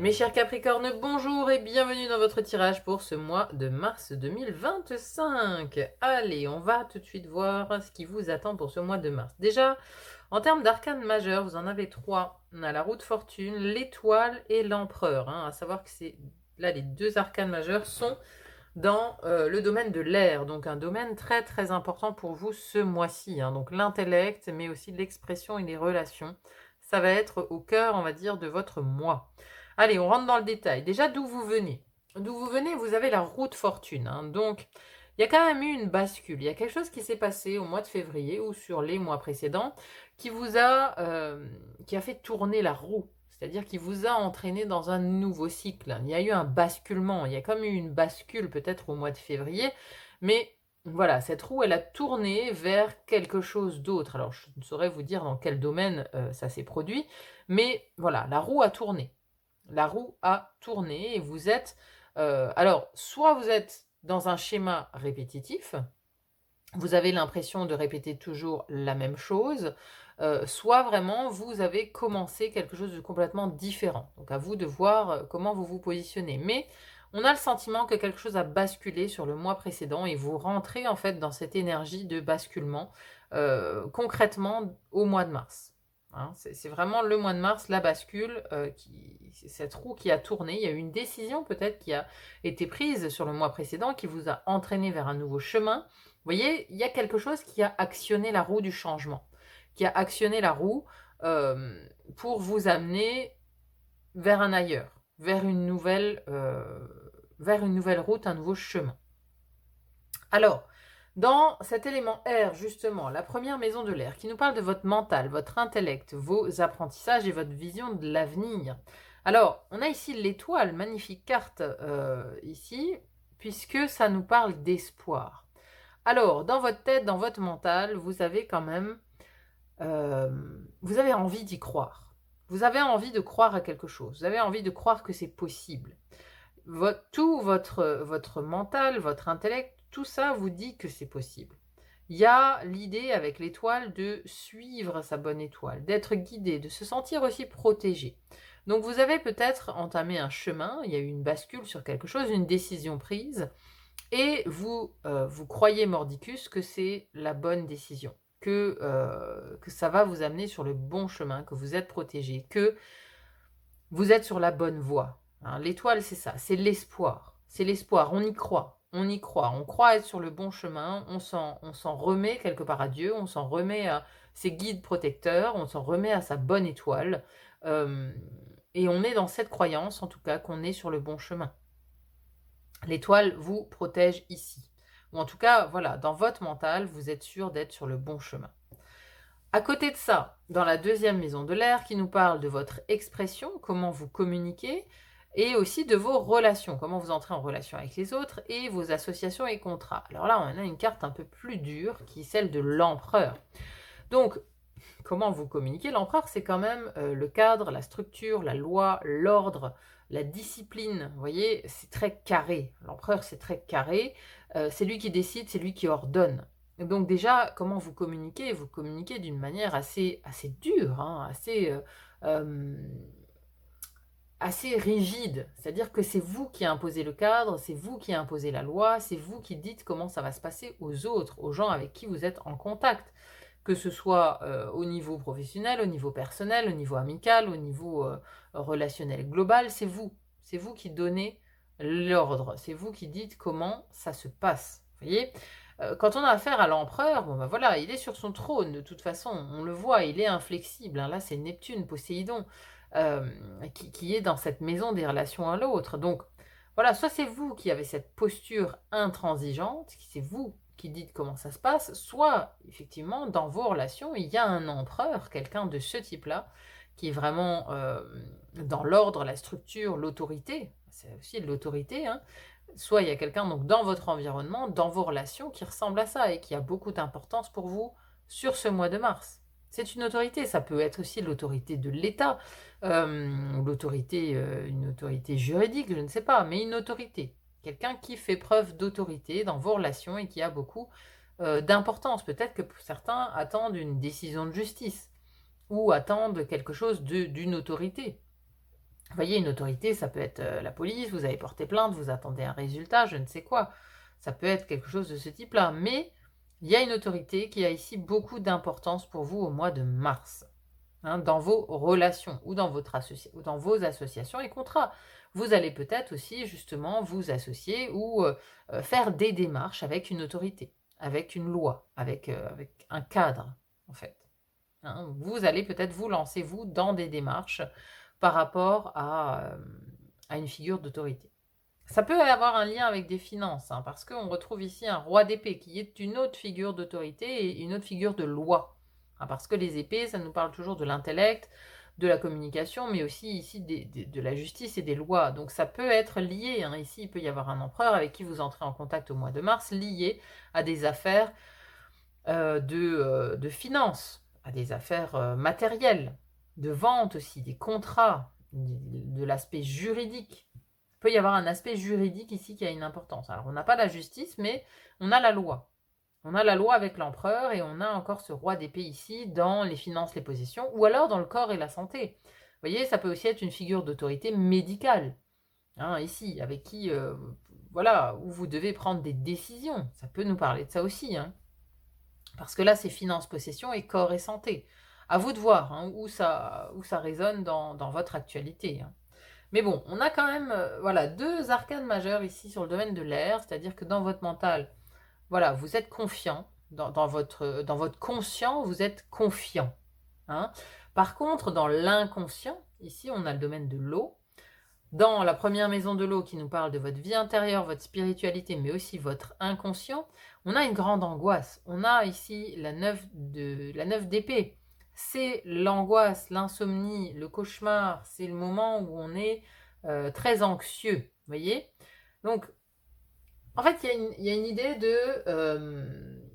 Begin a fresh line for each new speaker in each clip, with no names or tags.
Mes chers Capricornes, bonjour et bienvenue dans votre tirage pour ce mois de mars 2025. Allez, on va tout de suite voir ce qui vous attend pour ce mois de mars. Déjà, en termes d'arcanes majeures, vous en avez trois. On a la roue de fortune, l'étoile et l'empereur. À savoir que là, les deux arcanes majeures sont dans le domaine de l'air, donc un domaine très très important pour vous ce mois-ci. Donc l'intellect, mais aussi l'expression et les relations. Ça va être au cœur, on va dire, de votre mois. Allez, on rentre dans le détail. Déjà, d'où vous venez? D'où vous venez, vous avez la roue de fortune. Donc, il y a quand même eu une bascule. Il y a quelque chose qui s'est passé au mois de février ou sur les mois précédents qui a fait tourner la roue. C'est-à-dire qui vous a entraîné dans un nouveau cycle. Il y a eu un basculement. Il y a comme eu une bascule peut-être au mois de février. Mais voilà, cette roue, elle a tourné vers quelque chose d'autre. Alors, je ne saurais vous dire dans quel domaine ça s'est produit. Mais voilà, la roue a tourné. La roue a tourné et vous êtes... alors, soit vous êtes dans un schéma répétitif, vous avez l'impression de répéter toujours la même chose, soit vraiment vous avez commencé quelque chose de complètement différent. Donc à vous de voir comment vous vous positionnez. Mais on a le sentiment que quelque chose a basculé sur le mois précédent et vous rentrez en fait dans cette énergie de basculement concrètement au mois de mars. C'est vraiment le mois de mars, la bascule, cette roue qui a tourné. Il y a eu une décision peut-être qui a été prise sur le mois précédent qui vous a entraîné vers un nouveau chemin. Vous voyez, il y a quelque chose qui a actionné la roue du changement, qui a actionné la roue pour vous amener vers un ailleurs, vers une nouvelle route, un nouveau chemin. Alors, dans cet élément R, justement, la première maison de l'air, qui nous parle de votre mental, votre intellect, vos apprentissages et votre vision de l'avenir. Alors, on a ici l'étoile, magnifique carte ici, puisque ça nous parle d'espoir. Alors, dans votre tête, dans votre mental, vous avez quand même... vous avez envie d'y croire. Vous avez envie de croire à quelque chose. Vous avez envie de croire que c'est possible. Tout votre mental, votre intellect, tout ça vous dit que c'est possible. Il y a l'idée avec l'étoile de suivre sa bonne étoile, d'être guidé, de se sentir aussi protégé. Donc vous avez peut-être entamé un chemin, il y a eu une bascule sur quelque chose, une décision prise, et vous croyez mordicus que c'est la bonne décision, que ça va vous amener sur le bon chemin, que vous êtes protégé, que vous êtes sur la bonne voie. L'étoile, c'est ça, c'est l'espoir. C'est l'espoir, on y croit. On y croit, on croit être sur le bon chemin, on s'en remet quelque part à Dieu, on s'en remet à ses guides protecteurs, on s'en remet à sa bonne étoile. Et on est dans cette croyance, en tout cas, qu'on est sur le bon chemin. L'étoile vous protège ici. Ou en tout cas, voilà, dans votre mental, vous êtes sûr d'être sur le bon chemin. À côté de ça, dans la deuxième maison de l'air, qui nous parle de votre expression, comment vous communiquez, et aussi de vos relations, comment vous entrez en relation avec les autres, et vos associations et contrats. Alors là, on a une carte un peu plus dure, qui est celle de l'empereur. Donc, comment vous communiquez? L'empereur, c'est quand même le cadre, la structure, la loi, l'ordre, la discipline. Vous voyez, c'est très carré. L'empereur, c'est très carré. C'est lui qui décide, c'est lui qui ordonne. Donc déjà, comment vous communiquez? Vous communiquez d'une manière assez dure, assez rigide. C'est-à-dire que c'est vous qui imposez le cadre, c'est vous qui imposez la loi, c'est vous qui dites comment ça va se passer aux autres, aux gens avec qui vous êtes en contact. Que ce soit au niveau professionnel, au niveau personnel, au niveau amical, au niveau relationnel global, c'est vous. C'est vous qui donnez l'ordre. C'est vous qui dites comment ça se passe. Vous voyez, quand on a affaire à l'empereur, bon ben voilà, il est sur son trône de toute façon. On le voit, il est inflexible. Là, c'est Neptune, Poséidon, qui est dans cette maison des relations à l'autre. Donc voilà, soit c'est vous qui avez cette posture intransigeante, c'est vous qui dites comment ça se passe, soit effectivement dans vos relations il y a un empereur, quelqu'un de ce type-là, qui est vraiment dans l'ordre, la structure, l'autorité, c'est aussi de l'autorité, soit il y a quelqu'un donc dans votre environnement, dans vos relations, qui ressemble à ça et qui a beaucoup d'importance pour vous sur ce mois de mars. C'est une autorité, ça peut être aussi l'autorité de l'État, une autorité juridique, je ne sais pas, mais une autorité. Quelqu'un qui fait preuve d'autorité dans vos relations et qui a beaucoup d'importance. Peut-être que certains attendent une décision de justice ou attendent quelque chose d'une autorité. Vous voyez, une autorité, ça peut être la police, vous avez porté plainte, vous attendez un résultat, je ne sais quoi. Ça peut être quelque chose de ce type-là. Mais il y a une autorité qui a ici beaucoup d'importance pour vous au mois de mars. Dans vos relations ou dans vos associations et contrats. Vous allez peut-être aussi justement vous associer ou faire des démarches avec une autorité, avec une loi, avec un cadre en fait. Vous allez peut-être vous lancer, vous, dans des démarches par rapport à une figure d'autorité. Ça peut avoir un lien avec des finances, parce qu'on retrouve ici un roi d'épée qui est une autre figure d'autorité et une autre figure de loi. Parce que les épées, ça nous parle toujours de l'intellect, de la communication, mais aussi ici de la justice et des lois. Donc ça peut être lié. Ici, il peut y avoir un empereur avec qui vous entrez en contact au mois de mars, lié à des affaires de finances, à des affaires matérielles, de vente aussi, des contrats, de l'aspect juridique. Il peut y avoir un aspect juridique ici qui a une importance. Alors, on n'a pas la justice, mais on a la loi. On a la loi avec l'empereur et on a encore ce roi d'épée ici dans les finances, les possessions, ou alors dans le corps et la santé. Vous voyez, ça peut aussi être une figure d'autorité médicale, ici, avec qui, voilà, où vous devez prendre des décisions. Ça peut nous parler de ça aussi, parce que là, c'est finances, possession et corps et santé. À vous de voir où ça résonne dans votre actualité. Mais bon, on a quand même voilà, deux arcanes majeures ici sur le domaine de l'air, c'est-à-dire que dans votre mental, voilà, vous êtes confiant, dans votre conscient, vous êtes confiant. Par contre, dans l'inconscient, ici, on a le domaine de l'eau. Dans la première maison de l'eau qui nous parle de votre vie intérieure, votre spiritualité, mais aussi votre inconscient, on a une grande angoisse. On a ici la 9 d'épée. C'est l'angoisse, l'insomnie, le cauchemar. C'est le moment où on est très anxieux. Vous voyez? Donc, en fait, il y a une idée de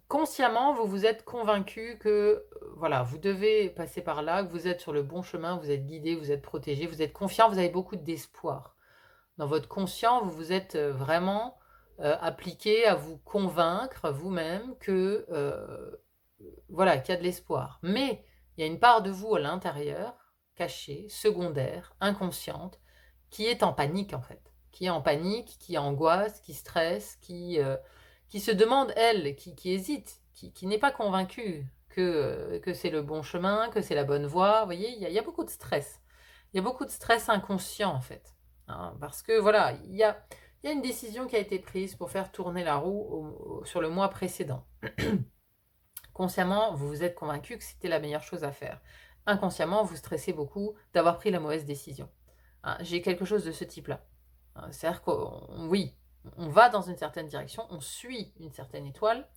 consciemment, vous vous êtes convaincu que voilà, vous devez passer par là, que vous êtes sur le bon chemin, vous êtes guidé, vous êtes protégé, vous êtes confiant, vous avez beaucoup d'espoir. Dans votre conscient, vous vous êtes vraiment appliqué à vous convaincre vous-même que voilà, qu'il y a de l'espoir. Mais il y a une part de vous à l'intérieur, cachée, secondaire, inconsciente, qui est en panique en fait. Qui est en panique, qui angoisse, qui stresse, qui se demande, elle, qui hésite, qui n'est pas convaincue que c'est le bon chemin, que c'est la bonne voie. Vous voyez, il y a beaucoup de stress. Il y a beaucoup de stress inconscient en fait. Parce que voilà, il y a une décision qui a été prise pour faire tourner la roue sur le mois précédent. Consciemment, vous vous êtes convaincu que c'était la meilleure chose à faire. Inconsciemment, vous stressez beaucoup d'avoir pris la mauvaise décision. J'ai quelque chose de ce type-là. C'est-à-dire que oui, on va dans une certaine direction, on suit une certaine étoile,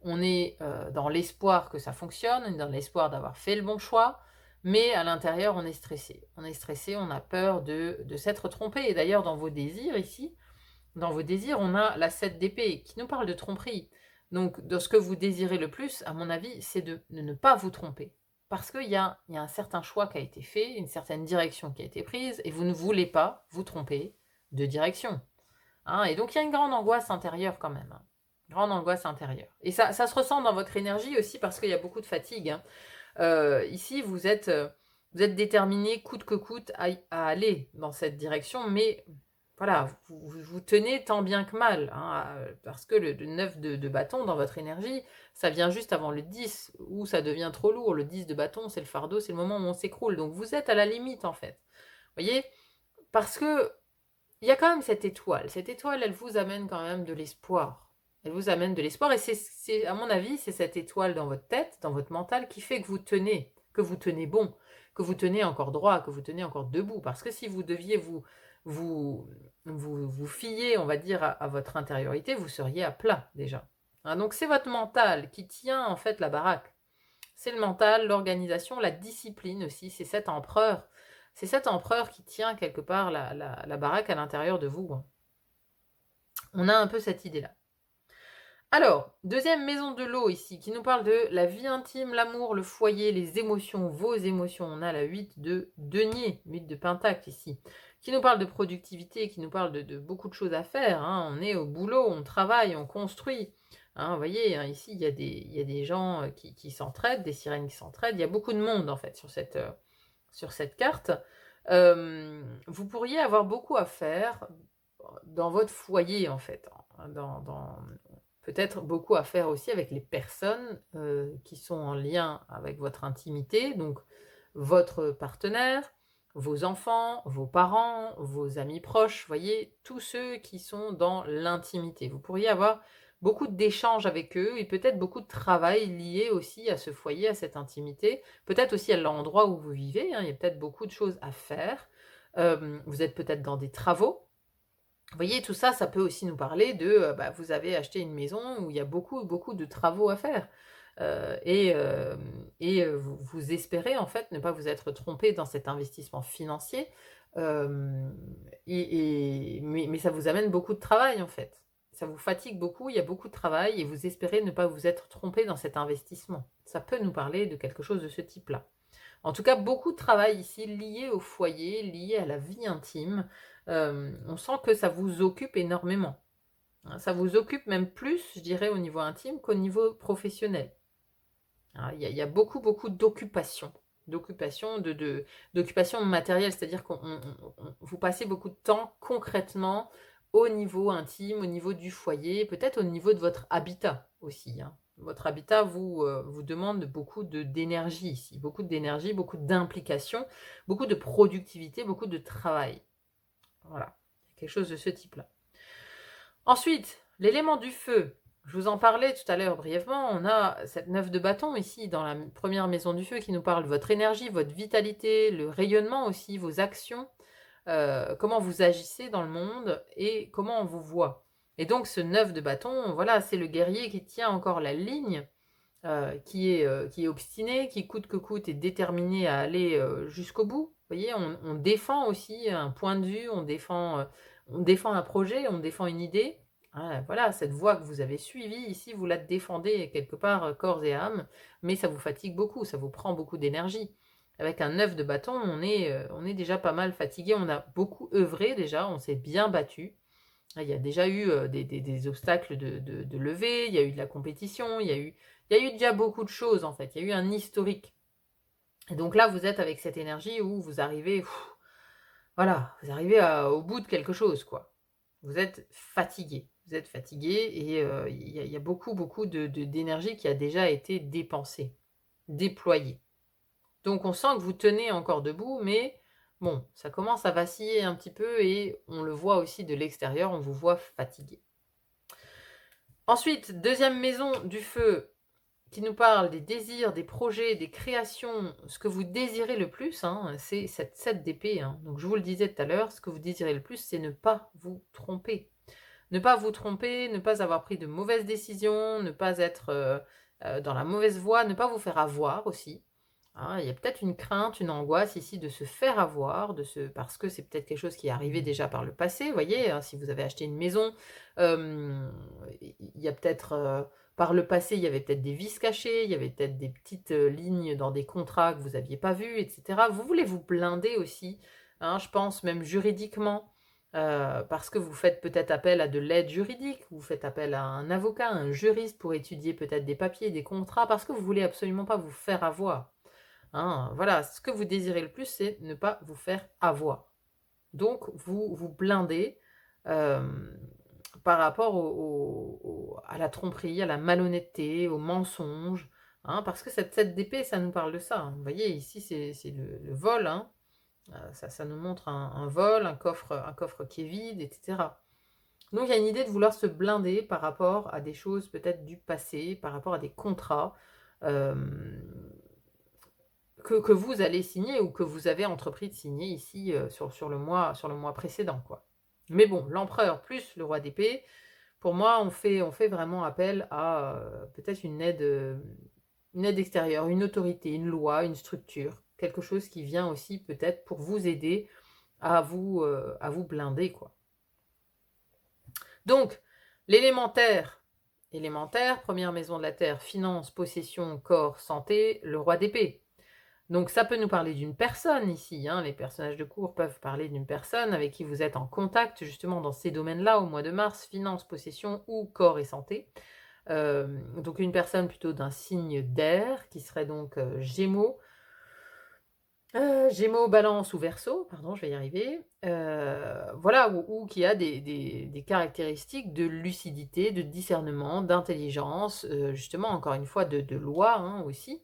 on est dans l'espoir que ça fonctionne, on est dans l'espoir d'avoir fait le bon choix, mais à l'intérieur, on est stressé. On est stressé, on a peur de s'être trompé. Et d'ailleurs, dans vos désirs ici, dans vos désirs, on a la 7 d'épée qui nous parle de tromperie. Donc, de ce que vous désirez le plus, à mon avis, c'est de ne pas vous tromper. Parce qu'il y a un certain choix qui a été fait, une certaine direction qui a été prise, et vous ne voulez pas vous tromper de direction. Et donc, il y a une grande angoisse intérieure quand même. Grande angoisse intérieure. Et ça se ressent dans votre énergie aussi parce qu'il y a beaucoup de fatigue. Ici, vous êtes déterminé coûte que coûte à aller dans cette direction, mais voilà, vous tenez tant bien que mal, parce que le 9 de bâton dans votre énergie, ça vient juste avant le 10, où ça devient trop lourd. Le 10 de bâton, c'est le fardeau, c'est le moment où on s'écroule. Donc vous êtes à la limite, en fait. Vous voyez? Parce que il y a quand même cette étoile. Cette étoile, elle vous amène quand même de l'espoir. Elle vous amène de l'espoir, et c'est, à mon avis, c'est cette étoile dans votre tête, dans votre mental, qui fait que vous tenez bon, que vous tenez encore droit, que vous tenez encore debout. Parce que si vous deviez vous fier, on va dire, à votre intériorité, vous seriez à plat déjà. Donc c'est votre mental qui tient en fait la baraque. C'est le mental, l'organisation, la discipline aussi. C'est cet empereur. C'est cet empereur qui tient quelque part la baraque à l'intérieur de vous. On a un peu cette idée-là. Alors, deuxième maison de l'eau ici, qui nous parle de la vie intime, l'amour, le foyer, les émotions, vos émotions. On a la 8 de denier, 8 de pentacle ici, qui nous parle de productivité, qui nous parle de beaucoup de choses à faire. On est au boulot, on travaille, on construit. Vous voyez, ici, il y a des gens qui s'entraident, des sirènes qui s'entraident. Il y a beaucoup de monde, en fait, sur cette carte. Vous pourriez avoir beaucoup à faire dans votre foyer, en fait, peut-être beaucoup à faire aussi avec les personnes qui sont en lien avec votre intimité, donc votre partenaire, vos enfants, vos parents, vos amis proches, voyez, tous ceux qui sont dans l'intimité. Vous pourriez avoir beaucoup d'échanges avec eux et peut-être beaucoup de travail lié aussi à ce foyer, à cette intimité, peut-être aussi à l'endroit où vous vivez, hein, il y a peut-être beaucoup de choses à faire. Vous êtes peut-être dans des travaux. Vous voyez, tout ça, ça peut aussi nous parler de, vous avez acheté une maison où il y a beaucoup, beaucoup de travaux à faire. Vous espérez en fait ne pas vous être trompé dans cet investissement financier, mais ça vous amène beaucoup de travail en fait. Ça vous fatigue beaucoup, il y a beaucoup de travail et vous espérez ne pas vous être trompé dans cet investissement. Ça peut nous parler de quelque chose de ce type-là. En tout cas, beaucoup de travail ici lié au foyer, lié à la vie intime. On sent que ça vous occupe énormément. Hein, ça vous occupe même plus, je dirais, au niveau intime qu'au niveau professionnel. Hein, il y a beaucoup, beaucoup d'occupation. D'occupation matérielle, c'est-à-dire que vous passez beaucoup de temps concrètement au niveau intime, au niveau du foyer, peut-être au niveau de votre habitat aussi. Hein. Votre habitat vous demande beaucoup d'énergie ici, beaucoup d'énergie, beaucoup d'implication, beaucoup de productivité, beaucoup de travail. Voilà, quelque chose de ce type-là. Ensuite, l'élément du feu. Je vous en parlais tout à l'heure brièvement, on a cette 9 de bâton ici dans la première maison du feu qui nous parle de votre énergie, votre vitalité, le rayonnement aussi, vos actions, comment vous agissez dans le monde et comment on vous voit. Et donc ce 9 de bâton, voilà, c'est le guerrier qui tient encore la ligne, qui est obstiné, qui coûte que coûte est déterminé à aller jusqu'au bout. Vous voyez, on défend aussi un point de vue, on défend un projet, on défend une idée. Ah, voilà, cette voie que vous avez suivie ici, vous la défendez quelque part corps et âme, mais ça vous fatigue beaucoup, ça vous prend beaucoup d'énergie. Avec un 9 de bâton, on est déjà pas mal fatigué, on a beaucoup œuvré déjà, on s'est bien battu. Il y a déjà eu des obstacles de levée, il y a eu de la compétition, il y a eu déjà beaucoup de choses en fait, il y a eu un historique. Et donc là, vous êtes avec cette énergie où vous arrivez, voilà, vous arrivez au bout de quelque chose, quoi. Vous êtes fatigué. Vous êtes fatigué et il y a beaucoup, beaucoup d'énergie qui a déjà été dépensée, déployée. Donc on sent que vous tenez encore debout, mais bon, ça commence à vaciller un petit peu et on le voit aussi de l'extérieur, on vous voit fatigué. Ensuite, deuxième maison du feu qui nous parle des désirs, des projets, des créations, ce que vous désirez le plus, hein, c'est cette 7 d'épée. Hein. Donc je vous le disais tout à l'heure, ce que vous désirez le plus, c'est ne pas vous tromper. Ne pas vous tromper, ne pas avoir pris de mauvaises décisions, ne pas être dans la mauvaise voie, ne pas vous faire avoir aussi. Hein, il y a peut-être une crainte, une angoisse ici de se faire avoir, parce que c'est peut-être quelque chose qui est arrivé déjà par le passé. Vous voyez, hein, si vous avez acheté une maison, il y a peut-être par le passé, il y avait peut-être des vices cachés, il y avait peut-être des petites lignes dans des contrats que vous n'aviez pas vues, etc. Vous voulez vous blinder aussi, hein, je pense même juridiquement. Parce que vous faites peut-être appel à de l'aide juridique, vous faites appel à un avocat, un juriste pour étudier peut-être des papiers, des contrats, parce que vous voulez absolument pas vous faire avoir. Hein, voilà, ce que vous désirez le plus, c'est ne pas vous faire avoir. Donc, vous vous blindez par rapport à la tromperie, à la malhonnêteté, au mensonge, hein, parce que cette 7 d'épée, ça nous parle de ça. Hein. Vous voyez, ici, c'est le vol, hein. Ça nous montre un vol, un coffre qui est vide, etc. Donc, il y a une idée de vouloir se blinder par rapport à des choses peut-être du passé, par rapport à des contrats que vous allez signer ou que vous avez entrepris de signer ici sur le mois précédent, quoi. Mais bon, l'empereur plus le roi d'épée, pour moi, on fait vraiment appel à peut-être une aide extérieure, une autorité, une loi, une structure, quelque chose qui vient aussi peut-être pour vous aider à vous blinder, quoi. Donc, l'élémentaire, première maison de la terre, finance, possession, corps, santé, le roi d'épée. Donc ça peut nous parler d'une personne ici, hein. Les personnages de cours peuvent parler d'une personne avec qui vous êtes en contact justement dans ces domaines-là au mois de mars, finance, possession ou corps et santé. Donc une personne plutôt d'un signe d'air qui serait donc Gémeaux. Gémeaux, Balance ou Verseau, pardon, je vais y arriver. Voilà, ou qui a des caractéristiques de lucidité, de discernement, d'intelligence, justement, encore une fois, de loi hein, aussi.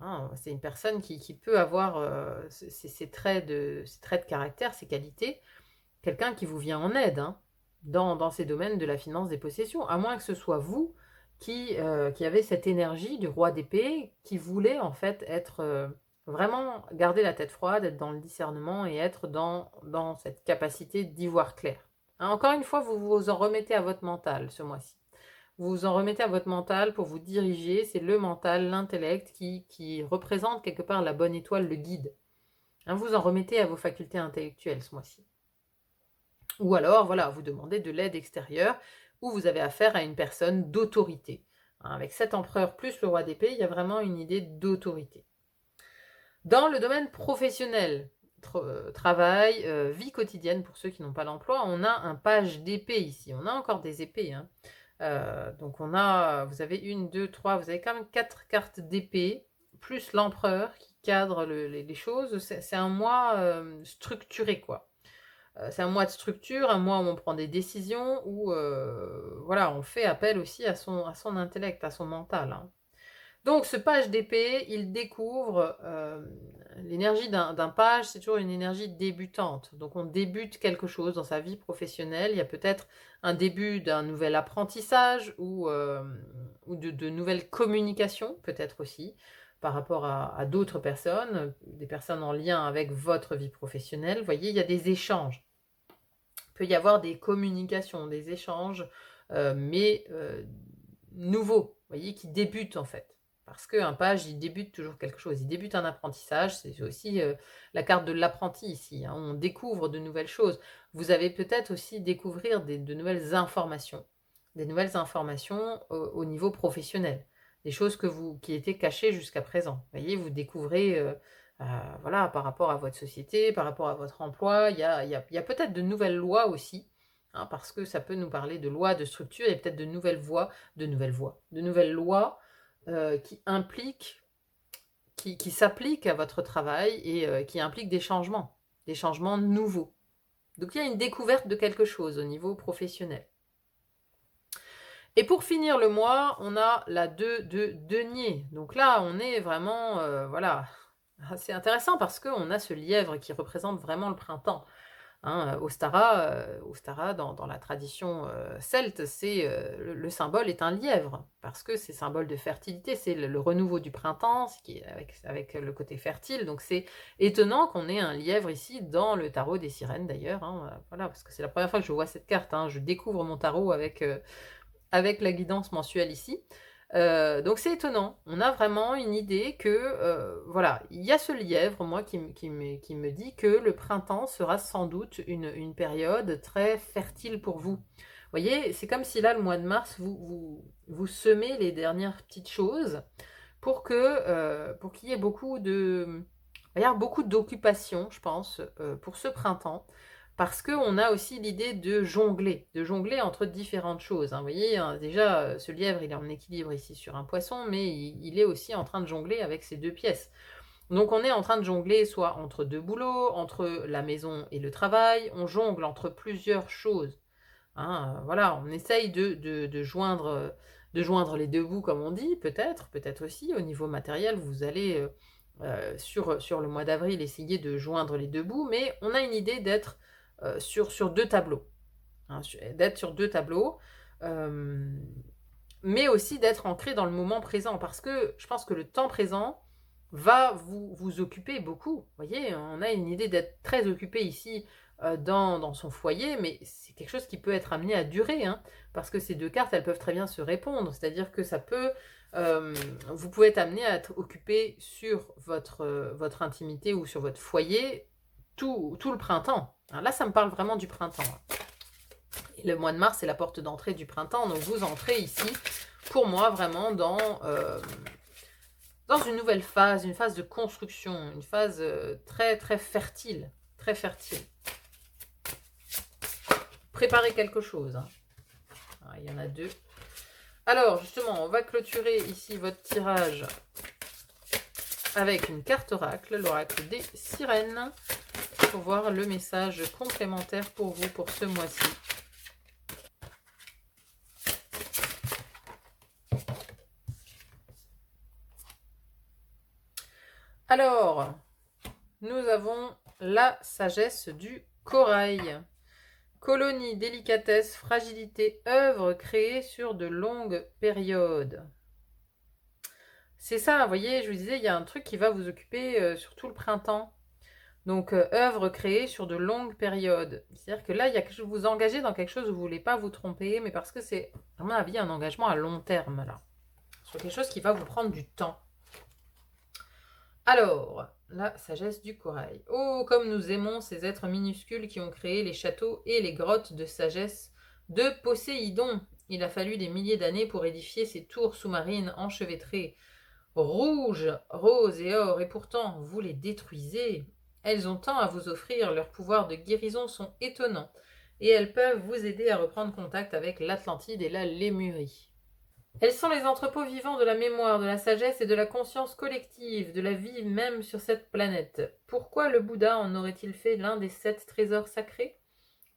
Hein, c'est une personne qui peut avoir ces traits ces traits de caractère, ces qualités, quelqu'un qui vous vient en aide hein, dans ces domaines de la finance des possessions, à moins que ce soit vous qui avez cette énergie du roi d'épée, qui voulait en fait être vraiment garder la tête froide, être dans le discernement et être dans cette capacité d'y voir clair. Hein, encore une fois, vous vous en remettez à votre mental ce mois-ci. Vous vous en remettez à votre mental pour vous diriger, c'est le mental, l'intellect qui représente quelque part la bonne étoile, le guide. Hein, vous en remettez à vos facultés intellectuelles ce mois-ci. Ou alors, voilà, vous demandez de l'aide extérieure, ou vous avez affaire à une personne d'autorité. Hein, avec cet empereur plus le roi d'épée, il y a vraiment une idée d'autorité. Dans le domaine professionnel, travail, vie quotidienne, pour ceux qui n'ont pas d'emploi, on a un page d'épée ici. On a encore des épées. Hein. Donc vous avez 1, 2, 3, vous avez quand même 4 cartes d'épée, plus l'empereur qui cadre les choses. C'est un mois structuré, quoi. C'est un mois de structure, un mois où on prend des décisions, où voilà, on fait appel aussi à son intellect, à son mental. Hein. Donc ce page d'épée, il découvre l'énergie d'un page, c'est toujours une énergie débutante. Donc on débute quelque chose dans sa vie professionnelle, il y a peut-être un début d'un nouvel apprentissage ou de nouvelles communications, peut-être aussi, par rapport à d'autres personnes, des personnes en lien avec votre vie professionnelle. Vous voyez, il y a des échanges. Il peut y avoir des communications, des échanges, mais nouveaux, vous voyez, qui débutent en fait. Parce qu'un page, il débute toujours quelque chose. Il débute un apprentissage. C'est aussi la carte de l'apprenti ici. Hein. On découvre de nouvelles choses. Vous avez peut-être aussi découvrir de nouvelles informations. Des nouvelles informations au niveau professionnel. Des choses qui étaient cachées jusqu'à présent. Vous voyez, vous découvrez, voilà, par rapport à votre société, par rapport à votre emploi. Il y a peut-être de nouvelles lois aussi. Hein, parce que ça peut nous parler de lois, de structures, et peut-être de nouvelles lois qui s'appliquent à votre travail et qui impliquent des changements nouveaux. Donc il y a une découverte de quelque chose au niveau professionnel. Et pour finir le mois, on a la 2 de denier. Donc là, on est vraiment, voilà, assez intéressant parce qu'on a ce lièvre qui représente vraiment le printemps. Hein, Ostara dans la tradition celte, le symbole est un lièvre, parce que c'est symbole de fertilité, c'est le renouveau du printemps, ce qui est avec le côté fertile, donc c'est étonnant qu'on ait un lièvre ici dans le tarot des sirènes d'ailleurs, hein, voilà, parce que c'est la première fois que je vois cette carte, hein, je découvre mon tarot avec la guidance mensuelle ici. Donc c'est étonnant, on a vraiment une idée que, voilà, il y a ce lièvre, moi, qui me dit que le printemps sera sans doute une période très fertile pour vous. Vous voyez, c'est comme si là, le mois de mars, vous semez les dernières petites choses pour qu'il y ait beaucoup d'occupations, je pense, pour ce printemps. Parce qu'on a aussi l'idée de jongler entre différentes choses. Hein. Vous voyez, hein, déjà, ce lièvre, il est en équilibre ici sur un poisson, mais il est aussi en train de jongler avec ses 2 pièces. Donc on est en train de jongler soit entre 2 boulots, entre la maison et le travail, on jongle entre plusieurs choses. Hein, voilà, on essaye de joindre les 2 bouts, comme on dit, peut-être aussi, au niveau matériel, vous allez, sur le mois d'avril, essayer de joindre les 2 bouts, mais on a une idée d'être sur 2 tableaux. Hein, d'être sur 2 tableaux, mais aussi d'être ancré dans le moment présent, parce que je pense que le temps présent va vous occuper beaucoup. Vous voyez, on a une idée d'être très occupé ici dans son foyer, mais c'est quelque chose qui peut être amené à durer, hein, parce que ces 2 cartes, elles peuvent très bien se répondre, c'est-à-dire que ça peut... vous pouvez être amené à être occupé sur votre intimité ou sur votre foyer tout le printemps. Alors là, ça me parle vraiment du printemps. Et le mois de mars, c'est la porte d'entrée du printemps. Donc, vous entrez ici, pour moi, vraiment dans une nouvelle phase, une phase de construction, une phase très, très fertile. Très fertile. Préparez quelque chose. Hein. Alors, il y en a 2. Alors, justement, on va clôturer ici votre tirage avec une carte oracle, l'oracle des sirènes, pour voir le message complémentaire pour vous pour ce mois-ci. Alors, nous avons la sagesse du corail. Colonie, délicatesse, fragilité, œuvre créée sur de longues périodes. C'est ça, vous voyez, je vous disais, il y a un truc qui va vous occuper sur tout le printemps. Donc, œuvre créée sur de longues périodes. C'est-à-dire que là, il y a quelque chose, vous engagez dans quelque chose où vous ne voulez pas vous tromper, mais parce que c'est, à mon avis, un engagement à long terme, là. Sur quelque chose qui va vous prendre du temps. Alors, la sagesse du corail. Oh, comme nous aimons ces êtres minuscules qui ont créé les châteaux et les grottes de sagesse de Poséidon. Il a fallu des milliers d'années pour édifier ces tours sous-marines enchevêtrées, rouges, roses et or, et pourtant, vous les détruisez. Elles ont tant à vous offrir, leurs pouvoirs de guérison sont étonnants, et elles peuvent vous aider à reprendre contact avec l'Atlantide et la Lémurie. Elles sont les entrepôts vivants de la mémoire, de la sagesse et de la conscience collective, de la vie même sur cette planète. Pourquoi le Bouddha en aurait-il fait l'un des 7 trésors sacrés?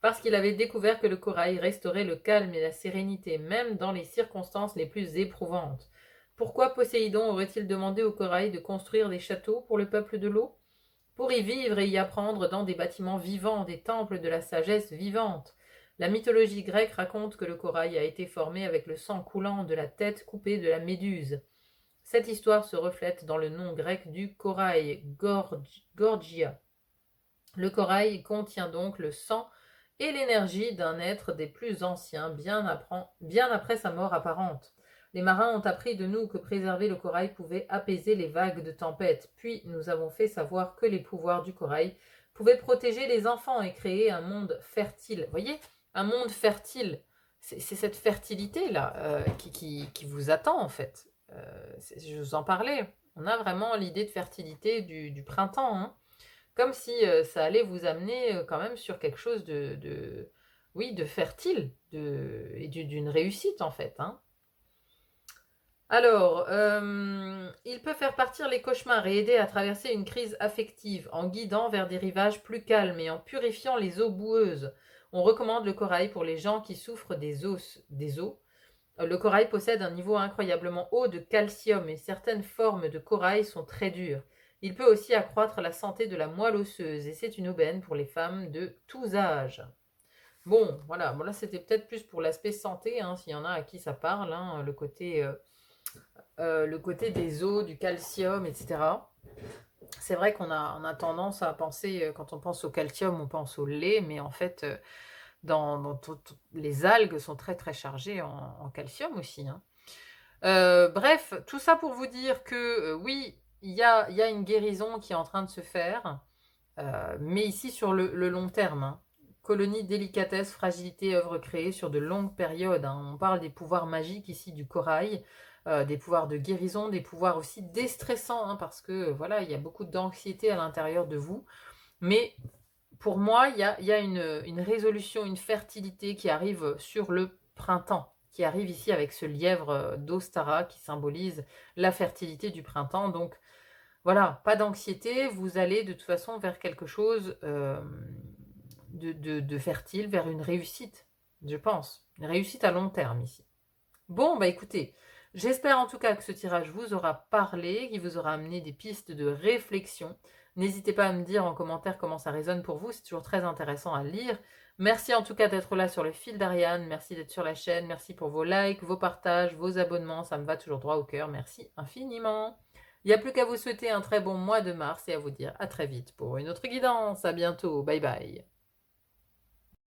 Parce qu'il avait découvert que le corail restaurait le calme et la sérénité, même dans les circonstances les plus éprouvantes. Pourquoi Poséidon aurait-il demandé au corail de construire des châteaux pour le peuple de l'eau? Pour y vivre et y apprendre dans des bâtiments vivants, des temples de la sagesse vivante. La mythologie grecque raconte que le corail a été formé avec le sang coulant de la tête coupée de la méduse. Cette histoire se reflète dans le nom grec du corail, Gorgia. Le corail contient donc le sang et l'énergie d'un être des plus anciens, bien après sa mort apparente. Les marins ont appris de nous que préserver le corail pouvait apaiser les vagues de tempête, puis nous avons fait savoir que les pouvoirs du corail pouvaient protéger les enfants et créer un monde fertile. Vous voyez, un monde fertile, c'est cette fertilité-là qui vous attend en fait. Je vous en parlais, on a vraiment l'idée de fertilité du printemps, hein. Comme si ça allait vous amener quand même sur quelque chose oui, de fertile et d'une réussite en fait, hein. Alors, il peut faire partir les cauchemars et aider à traverser une crise affective en guidant vers des rivages plus calmes et en purifiant les eaux boueuses. On recommande le corail pour les gens qui souffrent des os. Le corail possède un niveau incroyablement haut de calcium et certaines formes de corail sont très dures. Il peut aussi accroître la santé de la moelle osseuse et c'est une aubaine pour les femmes de tous âges. Bon, voilà, bon là c'était peut-être plus pour l'aspect santé, hein, s'il y en a à qui ça parle, hein, le côté des os, du calcium, etc. C'est vrai qu'on a tendance à penser, quand on pense au calcium, on pense au lait, mais en fait, les algues sont très très chargées en calcium aussi, hein. Bref, tout ça pour vous dire que oui, il y a une guérison qui est en train de se faire, mais ici sur le long terme, hein. Colonie, délicatesse, fragilité, œuvre créée sur de longues périodes, hein. On parle des pouvoirs magiques ici du corail, des pouvoirs de guérison, des pouvoirs aussi déstressants, hein, parce que voilà, il y a beaucoup d'anxiété à l'intérieur de vous. Mais pour moi, il y a une résolution, une fertilité qui arrive sur le printemps, qui arrive ici avec ce lièvre d'Ostara qui symbolise la fertilité du printemps. Donc voilà, pas d'anxiété, vous allez de toute façon vers quelque chose de fertile, vers une réussite, je pense. Une réussite à long terme ici. Bon, bah écoutez, j'espère en tout cas que ce tirage vous aura parlé, qu'il vous aura amené des pistes de réflexion. N'hésitez pas à me dire en commentaire comment ça résonne pour vous, c'est toujours très intéressant à lire. Merci en tout cas d'être là sur le fil d'Ariane, merci d'être sur la chaîne, merci pour vos likes, vos partages, vos abonnements, ça me va toujours droit au cœur, merci infiniment. Il n'y a plus qu'à vous souhaiter un très bon mois de mars et à vous dire à très vite pour une autre guidance. À bientôt, bye bye.